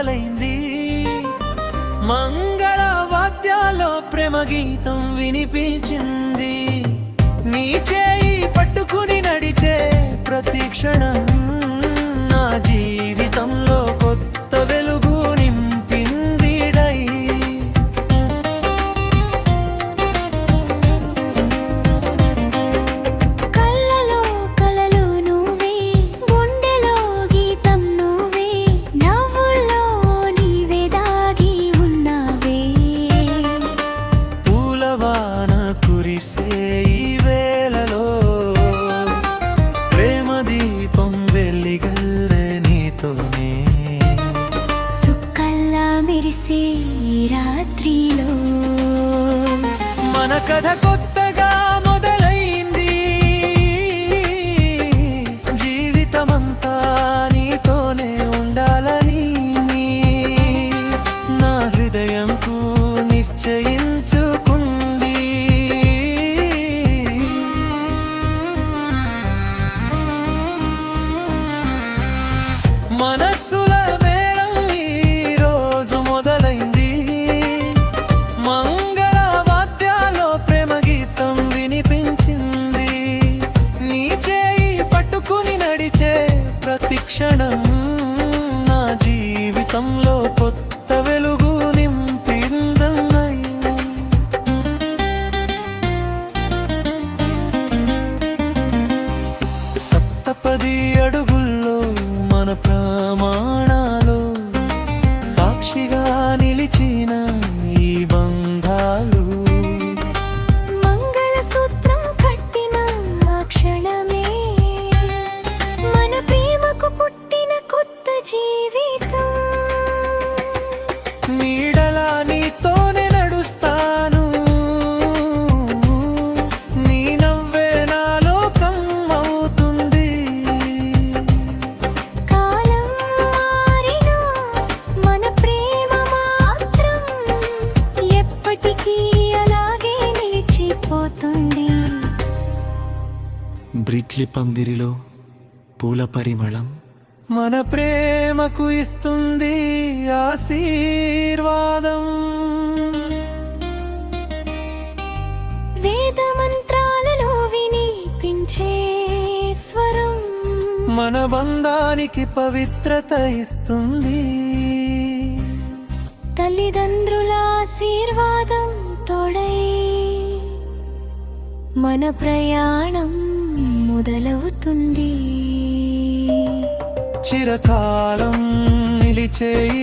మొదలైంది. మంగళ వాద్యాల్లో ప్రేమ గీతం వినిపించింది. నీ చేయి పట్టుకుని నడిచే ప్రతి క్షణం నా జీవితంలో కొత్త వెలుగు నింపింది. కళ్ళలో కలలు నువ్వే, గుండెలో గీతం నువ్వే, నవ్వుల్లో నీవే దాగి ఉన్నావే. పూలవాన కురిసే ఈ వేళలో ప్రేమ దీపం వెలిగల్లే నీతోనే. చుక్కల్లా మెరిసే రాత్రిలో మన కథ కొత్తగా మొదలైంది. జీవితమంతా నీతోనే ఉండాలని నా హృదయంకు నిశ్చయించుకుంది. మనస్సుల మేళం ఈ రోజు మొదలైంది. మంగళ వాద్యాల్లో ప్రేమ గీతం వినిపించింది. నీ చేయి పట్టుకుని నడిచే ప్రతి క్షణం నా జీవితంలో కొత్త వెలుగు నింపిందన్నయ్య. సప్తపది అడుగుల్లో మన ప్రమాణాలు సాక్షిగా నిలిచిన ఈ బంధాలు. మంగళసూత్రం కట్టిన ఆ క్షణమే మన ప్రేమకు పుట్టిన కొత్త జీవితం. నీడలా నీతోనే నడుస్తాను. నీ నవ్వే నా లోకం అవుతుంది. కాలం మారినా మన ప్రేమ మాత్రం ఎప్పటికీ అలాగే నిలిచిపోతుంది. బ్రిట్లి పందిరిలో పూల పరిమళం మన ప్రేమకు ఇస్తుంది ఆశీర్వాదం. వేద మంత్రాలలో వినిపించే స్వరం మన బంధానికి పవిత్రత ఇస్తుంది. తల్లిదండ్రుల ఆశీర్వాదం తోడై మన ప్రయాణం మొదలవుతుంది. చిరకాలం నిలిచే ఈ